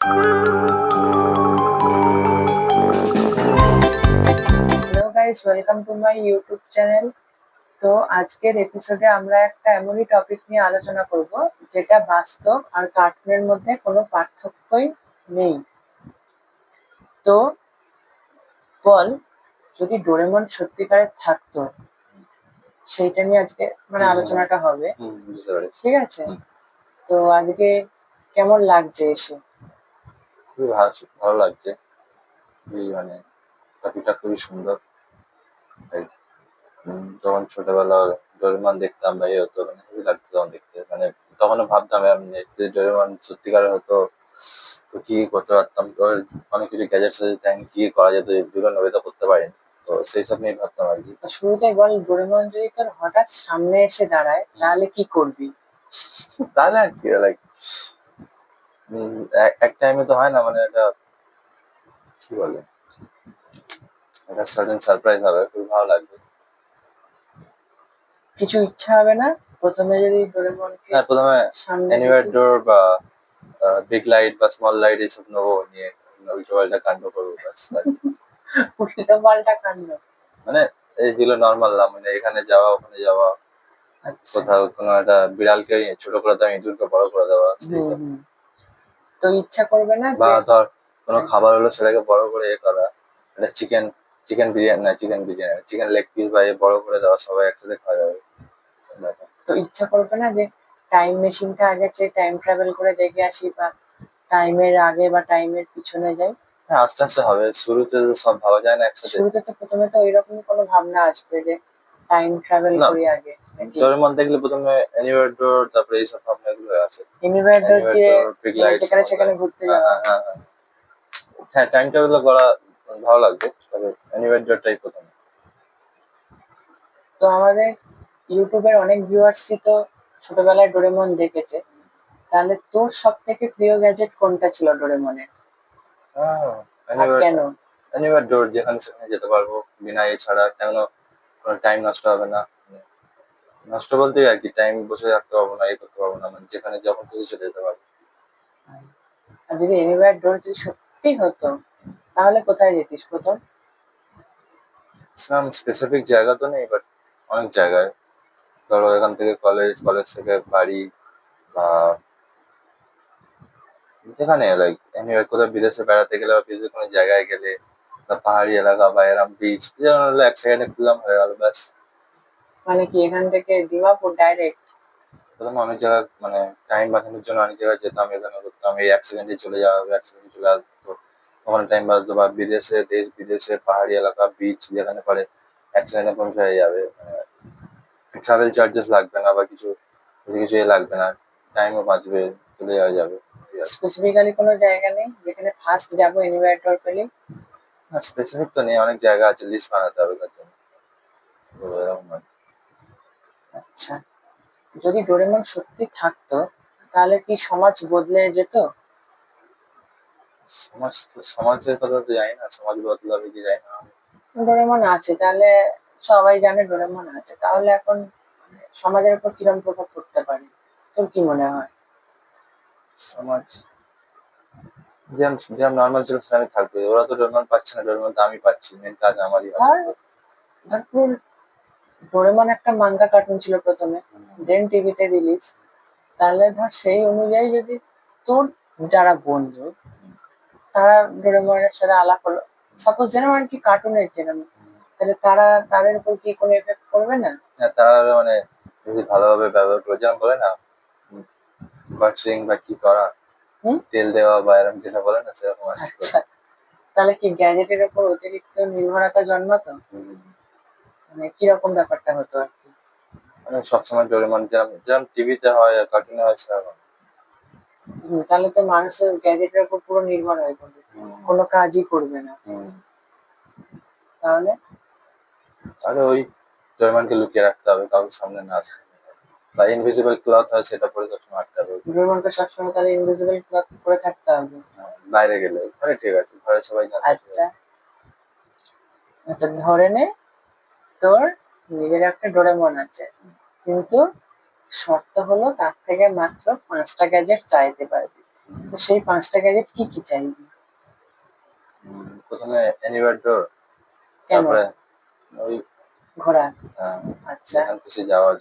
Hello guys, welcome to my YouTube channel. তো আজকের এপিসোডে আমরা একটা এমনই টপিক নিয়ে আলোচনা করব যেটা বাস্তব আর কার্টুনের মধ্যে কোনো পার্থক্যই নেই। তো বল, যদি ডোরেমন সত্যিকারের থাকতো, সেইটা নিয়ে আজকে আলোচনাটা হবে। বুঝতে পেরেছি। ঠিক আছে? তো আজকে কেমন লাগছে এসে? খুবই ভালো লাগছে। খুবই টপিকটা খুবই সুন্দর। তাই যখন ছোটবেলা ডোরেমন দেখতাম বা হতো খুবই লাগতো তখন দেখতে। তখনও ভাবতাম যদি ডোরেমন সত্যিকারের হতো তো কি করতে পারতাম। তো অনেক কিছু গ্যাজেটস আছে তাই কি করা যেত যেগুলো নবিতা করতে পারিনি। তো সেই সব নিয়ে ভাবতাম আর কি। শুরুতে বল, ডোরেমন যদি তোর হঠাৎ সামনে এসে দাঁড়ায় তাহলে কি করবি? তাহলে আর কি লাইক এক টাইমে তো হয় না, এটা কি বলে, একটা সাডেন সারপ্রাইজ হবে, খুবই ভালো লাগবে। কিছু ইচ্ছা হবে না প্রথমে যদি ডোরেমনকে প্রথমে সামনে এনিওয়ার দেখি? ডোর বা বিগ লাইট বা স্মল লাইট এইসব নেবো, নিয়ে উল্টো পাল্টা কাণ্ড করবো ব্যাস। উল্টো পাল্টা কাণ্ড? এই যেগুলো নর্মাল না, এখানে যাওয়া ওখানে যাওয়া, আচ্ছা। কোথাও কোনো একটা বিড়ালকে ছোট করে দেওয়া, ইঁদুরকে বড় করে দেওয়া, সেইসব। তো ইচ্ছা করবে না বা যে ধর কোনো খাবার হলো সেটাকে বড় করে করা, একটা চিকেন চিকেন বিরিয়ানি না chicken biryani chicken leg piece বা বড় করে দেওয়া, সবাই একসাথে খাওয়া যাবে। তো ইচ্ছা করবে না যে টাইম মেশিনটা আগে চেয়ে টাইম ট্রাভেল করে দেখে আসি, বা টাইমের আগে বা টাইমের পিছনে যাই? হ্যাঁ, আস্তে আস্তে হবে, শুরুতে তো সব ভাবা যায় না একসাথে। শুরুতে তো প্রথমে তো ওইরকমই কোনো ভাবনা আসবে যে টাইম ট্রাভেল না, করি আগে, নাকি? ডোরেমন দেখলে প্রথমে এনিওয়ার ডোর, তারপরে এইসব ভাবনাগুলো আছে। এনিওয়ার ডোর দিয়ে বিগ মানে লাইট, যেখানে স্মল সেখানে লাইট। ঘুরতে হ্যাঁ যাওয়া? হ্যাঁ হ্যাঁ হ্যাঁ হ্যাঁ, টাইম ট্রাভেল করা ভালো লাগবে, তবে এনিওয়ার ডোরটাই প্রথমে। তো আমাদের ইউটিউবের অনেক ভিউয়ার্সই তো ছোটবেলায় ডোরেমন দেখেছে, তাহলে তোর সব থেকে প্রিয় গ্যাজেট কোনটা ছিল ডোরেমনের, আর কেন? এনিওয়ার ডোর, যেখানে সেখানে যেতে পারবো বিনা ছাড়া, কেন কোনো টাইম নষ্ট হবে না। নষ্ট বলতে আর কি, টাইম বসে থাকতে পারবো না, করতে পারবো না, যেখানে যখন খুশি চলে যেতে পারবো। আর যদি এনিওয়ার ডোর যদি সত্যি হতো, তাহলে কোথায় যেতিস প্রথম? সেরকম স্পেসিফিক জায়গা তো নেই, বাট অনেক জায়গায়। ধরো এখান থেকে কলেজ, কলেজ থেকে বাড়ি, বা যেখানে লাইক এনিওয়ে, কোথাও বিদেশে বেড়াতে গেলে বা বিদেশে কোনো জায়গায় গেলে, বা পাহাড়ি এলাকা বা এরম বিচ, যেমন হলো 1 সেকেন্ডে খুললাম হয়ে গেল ব্যাস। মানে কি এখান থেকে দিমাপুর ডাইরেক্ট? প্রথমে অনেক জায়গায় টাইম বাঁচানোর জন্য অনেক জায়গায় যেতাম, এখানে করতাম, এই 1 সেকেন্ডে চলে যাওয়া হবে, 1 সেকেন্ডে চলে আসতো, ওখানে টাইম বাঁচতো। বা বিদেশে, দেশ বিদেশে পাহাড়ি এলাকা বিচ যেখানে পারে 1 সেকেন্ডে পৌঁছে যাবে। ট্রাভেল চার্জেস লাগবে না বা কিছু বেশি কিছু লাগবে না, টাইমও বাঁচবে, চলে যাওয়া যাবে। স্পেসিফিক্যালি কোনো জায়গা নেই যেখানে ফার্স্ট যাবো এনিওয়ার ডোর পেলে? না, স্পেসিফিক তো নেই, অনেক জায়গা আছে, লিস্ট বানাতে হবে তার জন্য। তো এরকম আর কি। আচ্ছা, যদি ডোরেমন সত্যি থাকতো, তাহলে কি সমাজ বদলে যেত? সমাজের কথা তো জানি না, সমাজ বদলাবে কি জানি না। ডোরেমন আছে তাহলে, সবাই জানে ডোরেমন আছে, তাহলে এখন সমাজের উপর কিরকম প্রভাব পড়তে পারে, তোর কি মনে হয়? সমাজ যেমন যেমন নর্মাল ছিল সেরকমই থাকবে, ওরা তো ডোরেমন পাচ্ছে না, ডোরেমন তো আমি পাচ্ছি, মেন কাজ আমারই আছে ধর তো। ধর পুরো ডোরেমন একটা মাঙ্গা কার্টুন ছিল প্রথমে, দেন টিভিতে রিলিজ, তাহলে ধর সেই অনুযায়ী যদি তোর যারা বন্ধু তারা ডোরেমনের সাথে আলাপ হলো, সাপোজ যেরকম আর কি কার্টুনের যেরকম, তাহলে তাদের উপর কি কোনো এফেক্ট করবে না? হ্যাঁ, তারা বেশি ভালোভাবে ব্যবহার করে, যেমন বলে না বাটরিং বা কি করা, হুম। তেল দেওয়া বা এরকম যেটা বলে না, সেরকম আর কি করে। আচ্ছা, তাহলে কি গ্যাজেটের উপর অতিরিক্ত নির্ভরতা জন্মাতো? হুম, মানে কিরকম ব্যাপারটা হতো আর কি? সবসময় ডোরেমন যেরকম যেরকম টিভিতে হয় কার্টুনে হয় সেরকম। তাহলে তো মানুষের গ্যাজেটের উপর পুরো নির্ভর হয়ে পড়বে, কোনো কাজই করবে না। হুম, তাহলে তাহলে ওই ডোরেমনকে লুকিয়ে রাখতে হবে, কারোর সামনে না আসে, বা ইনভিজিবল ক্লথ হয় সেটা পরে সবসময় হাঁটতে হবে। ডোরেমনকে সবসময় তাহলে ইনভিজিবল ক্লথ পরে থাকতে হবে? বাইরে গেলে ঘরে ঠিক আছে, ঘরে সবাই জানতে ঠিক আচ্ছা। আছে। আচ্ছা, ধরে নে তোর নিজের একটা ডোরেমন আছে, কিন্তু শর্ত হলো তার থেকে মাত্র 5টা গ্যাজেট চাইতে পারবি। তো সেই 5টা গ্যাজেট কি কি চাইবি? প্রথমে এনিওয়ার ডোর, কেন? তারপরে ওই ঘোড়া। আহ, আচ্ছা।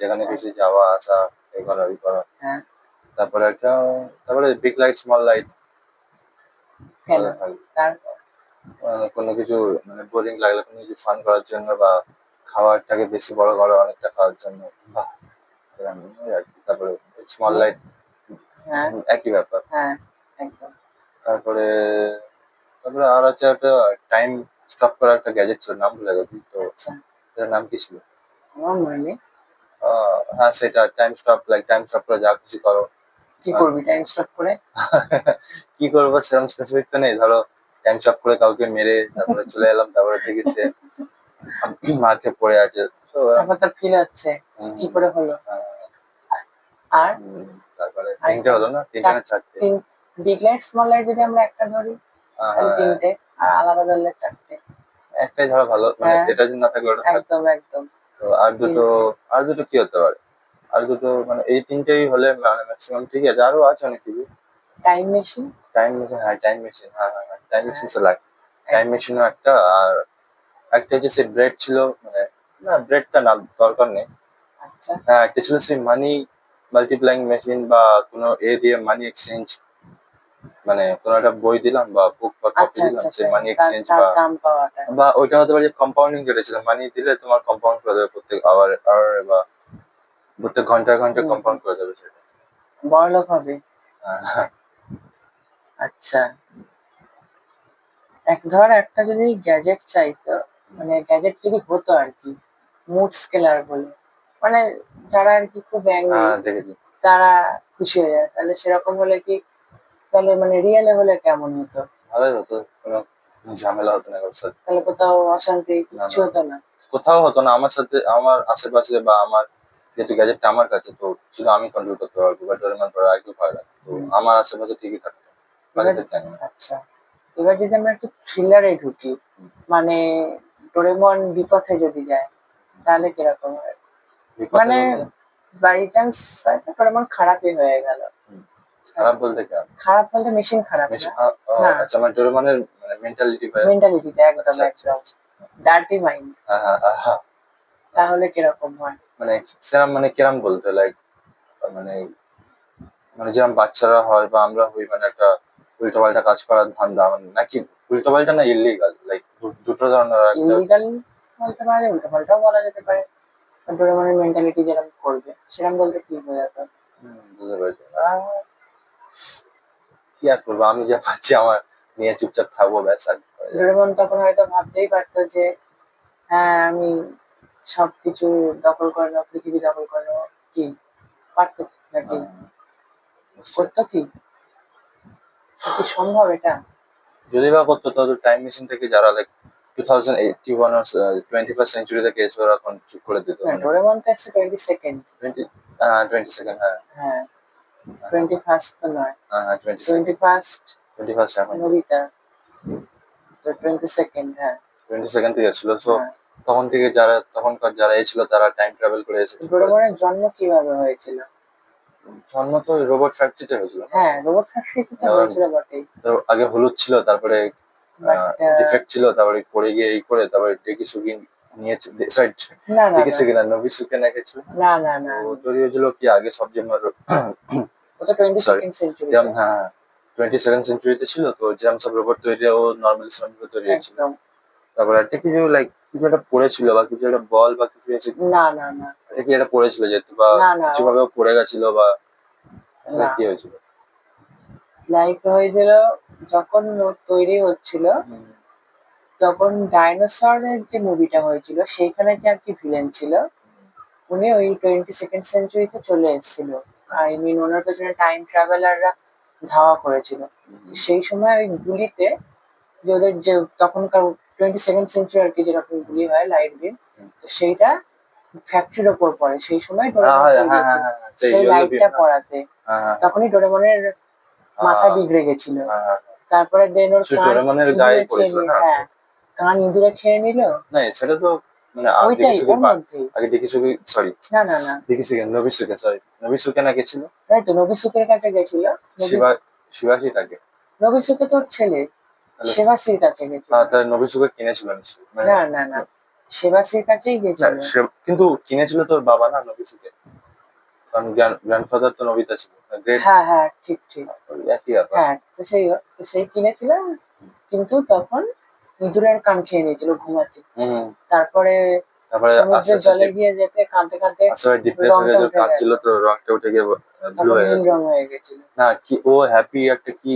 যেখানে হ্যাঁ। খুশি যাওয়া আসা, এই করা ওই করা। হ্যাঁ। তারপরে তারপরে বিগ লাইট স্মল লাইট কেন? থাকবে। তারপর? কোনো কিছু মানে বোরিং লাগলে কোনো কিছু ফান করার জন্য, বা খাবারটাকে বেশি বড় করে অনেকটা খাওয়ার জন্য, বাহ এরকম ওই আর কি। তারপরে স্মল দিয়ে? লাইট হ্যাঁ। একই ব্যাপার। হ্যাঁ, একদম। তারপরে তারপরে আর আছে একটা টাইম স্টপ করার একটা গ্যাজেট ছিল, নাম ভুলে গেছি তো। আচ্ছা, এটার নাম কি ছিল? আমার মনে নেই। হ্যাঁ সেটা টাইম স্টপ করে যা খুশি করো। কি আহ, করবি টাইম স্টপ করে? কি করবো সেরকম স্পেসিফিক তো নেই, ধরো টাইম স্টপ করে কাউকে মেরে তারপরে চলে এলাম, তারপরে দেখি সে মাঠে পড়ে আছে, তো তারপর তোর ফিল হচ্ছে কি করে হলো। আহ, আর তারপরে তিনটে আরেকটা হলো না, তিনটে চার না চারটে? তিন বিগ লাইট স্মল লাইট যদি আমরা একটা ধরি তাহলে হ্যাঁ, 3টে, আর আলাদা ধরলে 4টে। একটাই ধরো ভালো, মানে হ্যাঁ, এটা যদি না থাকলে ওটা থাকবে। একদম একদম। তো আর দুটো, 3টে। আর দুটো কি হতে পারে? আর দুটো মানে এই তিনটেই হলে মানে ম্যাক্সিমাম ঠিক আছে, আরো আছে অনেক কিছু। Time machine. টাইম মেশিন, হ্যাঁ টাইম মেশিন, হ্যাঁ হ্যাঁ হ্যাঁ টাইম মেশিন হ্যাঁ, তো লাগে। টাইম একদম। মেশিনও একটা, আর একটা হচ্ছে সেই ব্রেড ছিল, মানে না ব্রেডটা না দরকার নেই। আচ্ছা। হ্যাঁ একটা ছিল সেই মানি মাল্টিপ্লাইং মেশিন, বা কোনো দিয়ে মানি এক্সচেঞ্জ, মানে কোনো একটা বই দিলাম বা বুক বা কপি আচ্ছা দিলাম, আচ্ছা সেই আচ্ছা, মানি তার এক্সচেঞ্জ, তার বা দাম পাওয়াটা। ওইটা হতে পারে যে কম্পাউন্ডিং যেটা ছিল, মানি দিলে তোমার কম্পাউন্ড করে দেবে প্রত্যেক আওয়ার আওয়ার, বা প্রত্যেক ঘন্টায় ঘন্টায় হুম হুম। কম্পাউন্ড করে দেবে সেটা। বড়লোক হবে। হ্যাঁ, আচ্ছা, ধর একটা যদি গ্যাজেট চাইতো, মানে গ্যাজেট যদি হতো আর কি, মুড স্কেলার বলে, মানে যারা আর কি খুব অ্যাংরি হ্যাঁ দেখেছি। তারা খুশি হয়ে যায়, তাহলে সেরকম হলে কি, তাহলে মানে রিয়েলে হলে কেমন হতো? ভালোই হতো, কোনো ঝামেলা হতো না কারোর সাথে। তাহলে কোথাও অশান্তি না কিচ্ছু না, হতো না। কোথাও হতো না আমার সাথে, আমার আশেপাশে, বা আমার যেহেতু গ্যাজেটটা আমার কাছে, তো শুধু আমি কন্ট্রোল করতে পারবো, বা ডোরেমন করা আর কেউ পারে না, তো হুম। আমার আশেপাশে ঠিকই থাকতো, এবার বাকিদের জানি না। আচ্ছা, এবার যদি আমরা একটু থ্রিলারে ঢুকি, মানে ডোরেমন বিপথে যদি যায় তাহলে কিরকম হয়? বিপথে মানে বলতে? বাই চান্স হয়তো ডোরেমন খারাপই হয়ে গেল। হুম, হ্যাঁ, খারাপ বলতে কেন? খারাপ বলতে মেশিন খারাপ বেশি না। না, আচ্ছা, আমার ডোরেমনের মানে মেন্টালিটি বা মেন্টালিটিটা একদম আচ্ছা আচ্ছা একদম আচ্ছা। Dirty mind. হ্যাঁ হ্যাঁ হ্যাঁ হ্যাঁ। তাহলে কিরকম হয়? মানে সেরম মানে কিরম বলতে লাইক, মানে মানে যেরকম বাচ্চারা হয় বা আমরা হই, মানে একটা উল্টো পাল্টা কাজ করার ধান্দা, মানে নাকি উল্টো পাল্টা না ইলিগাল, লাইক দুটো ধরনের একটা। ইলিগাল বলতে পারা যায়, উল্টো পাল্টাও বলা যেতে পারে। ডোরেমনের মেন্টালিটি যেরকম করবে সেরকম বলতে কি বোঝাতো? বুঝতে পেরেছি। কি আর করবো, আমি যা পাচ্ছি আমার নিয়ে চুপচাপ থাকবো, ব্যাস আর কি করা যাবে। ডোরেমন তখন হয়তো ভাবতেই পারতো যে হ্যাঁ আমি সবকিছু দখল করে নেবো, পৃথিবী দখল করে নেবো। কি পারতো নাকি? আহ, নিশ্চয়ই। করতো কি? কি সম্ভব এটা? যদি বা করতো তাহলে টাইম মেশিন থেকে যারা লাইক 2081 or 21st সেঞ্চুরি থেকে এসে ওরা এখন ঠিক করে দিত, না, মানে ডোরেমন তো এসছে 22nd। 20 সেকেন্ড, হ্যাঁ হ্যাঁ, হ্যাঁ হ্যাঁ 21st তো নয়। হ্যাঁ হ্যাঁ 20 সেকেন্ড, 21st 21st এখন তো। নোবিতা, তো 22nd। হ্যাঁ। 20 সেকেন্ড থেকে এসেছিল, সো হ্যাঁ, তখন থেকে যারা তখনকার যারা এসেছিল তারা টাইম ট্রাভেল করে এসে ঠিক করে দিত। ডোরেমনের জন্ম কিভাবে হয়েছিল? জন্ম তো রোবট ফ্যাক্টরিতে হয়েছিল না? হ্যাঁ, রোবট ফ্যাক্টরিতে তো যেমন হয়েছিল বটেই। তো আগে হলুদ ছিল, তারপরে বাট ডিফেক্ট ছিল, তারপরে পড়ে গিয়ে এই করে, তারপরে ডেকিসুগি নিয়েছে, সরি না না না ডেকিসুগি না নোবিসুকে নাকি ছিল। না না তো না, তৈরি হয়েছিল কি আগে সবচেয়ে ও তো টোয়েন্টি সরি, সেকেন্ড সেঞ্চুরিতে। যেমন হ্যাঁ 22nd সেঞ্চুরিতে ছিল, তো যেরকম সব রোবট তৈরি ও নর্মাল সেরকম তৈরি হয়েছিল। একদম। তারপরে একটা কিছু লাইক কিছু একটা পড়েছিল, বা কিছু একটা বল বা কিছু এসে না না না এটা কি একটা পড়েছিল যেহেতু, বা না না কিছু ভাবে ও পড়ে গেছিল, বা না, কি হয়েছিল? লাইক হয়েছিল যখন ও তৈরি হচ্ছিল, হুম, তখন ডাইনোসরের যে মুভিটা হয়েছিল সেইখানে যে আর কি ভিলেন ছিল, উনি ওই 22nd সেঞ্চুরিতে চলে এসেছিল। আই মিন ওনার পেছনে টাইম ট্রাভেলাররা ধাওয়া করেছিল। তো সেই সময় ওই গুলিতে, যে ওদের যে তখনকার 22nd সেঞ্চুরি আর কি যেরকম গুলি হয় লাইট বিম, হুম। তো সেইটা ফ্যাক্টরির ওপর পড়ে সেই সময় হ্যাঁ ডোরেমন হ্যাঁ তৈরি হ্যাঁ হ্যাঁ হয়েছিল। হ্যাঁ, সেই সেই ইয়েলো বিম লাইটটা না? পড়াতে হ্যাঁ হ্যাঁ তখনই ডোরেমনের মাথা হ্যাঁ বিগড়ে গেছিল। হ্যাঁ হ্যাঁ। তারপরে দেন ওর শুধু কান ডোরেমনের গায়ে ইঁদুরে খেয়ে পড়েছিল নিয়ে, না তো? হ্যাঁ, কান ইঁদুরে খেয়ে নিল। না সেটা তো মানে ওইটাই ডেকিসুগির ওর মধ্যেই। আগে ডেকিসুগি, সরি না না না, ডেকিসুগি নোবিসুকে, সরি নোবিসুকে না গেছিল তাই তো নবিসুকের কাছে গেছিল। নবি শিবা, শিবাশিটাকে নবিসুকে তোর ছেলে তাহলে সেবাশ্রীর কাছে গেছিল। তাহলে নবিসুকে কিনেছিল নিশ্চয়ই মানে না না না, সেবাশ্রীর কাছেই না, গেছিল। কিন্তু কিনেছিল তোর বাবা না নবিসুকে, কারণ গ্র্যান্ডফাদার তো নবিতা ছিল, গ্রেট হ্যাঁ হ্যাঁ, ঠিক ঠিক। একই ব্যাপার। হ্যাঁ, তো সেই কিনেছিল, কিন্তু তখন ইঁদুরের কান খেয়ে নিয়েছিল ঘুমাচ্ছিল। হুম। তারপরে তারপরে আস্তে সমুদ্রের আস্তে জলে গিয়ে যেতে কাঁদতে কাঁদতে আস্তে ডিপ্রেস হয়ে রংটা গেছিল, উঠে কাঁদছিল গেল, তো রংটা উঠে গিয়ে ব্লু তখন হয়ে নীল গেছিল। রং হয়ে গেছিল। না কি ও হ্যাপি একটা কি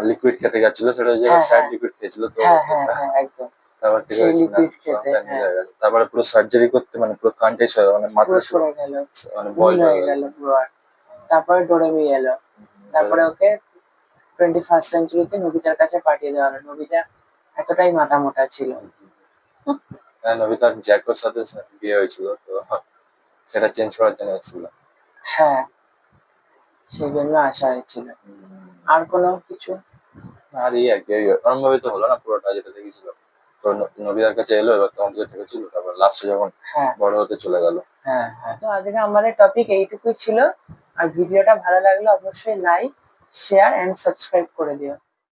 লিকুইড খেতে গেছিল, সেটা হচ্ছে হ্যাঁ স্যাড হ্যাঁ লিকুইড খেয়েছিল তো হ্যাঁ হ্যাঁ হ্যাঁ, একদম। তারপর থেকে সেই হয়েছে না লিকুইড খেতে, রংটা নীল হ্যাঁ, হয়ে গেল, তারপরে পুরো সার্জারি করতে মানে পুরো কানটাই সরে মানে পুরো মাথাটা পুরো সরে গেল, মানে নীল বয়ল হয়ে হয়ে গেল গেল। পুরো। আর তারপরে ডোরেমি এলো, তারপরে ওকে 21st সেঞ্চুরিতে নবিতার কাছে পাঠিয়ে দেওয়া হলো। নবিতা এতটাই মাথা মোটা ছিল। হ্যাঁ, নবিতার জ্যাকোর সাথে বিয়ে হয়েছিল তো সেটা চেঞ্জ করার জন্য এসেছিল। হ্যাঁ, সেই জন্য আসা হয়েছিল। আর কোনো কিছু? আর এই আর কি ওরকম ভাবে তো হলো না পুরোটা, যেটা দেখেছিল তো নবিতার কাছে এলো, এবার তখন থেকে থেকেছিল, তারপর লাস্টে যখন হ্যাঁ বড় হতে চলে গেল। হ্যাঁ হ্যাঁ, তো আজকে আমাদের টপিক এইটুকুই ছিল। আর ভিডিওটা ভালো লাগলে অবশ্যই লাইক, শেয়ার এন্ড সাবস্ক্রাইব করে দিও।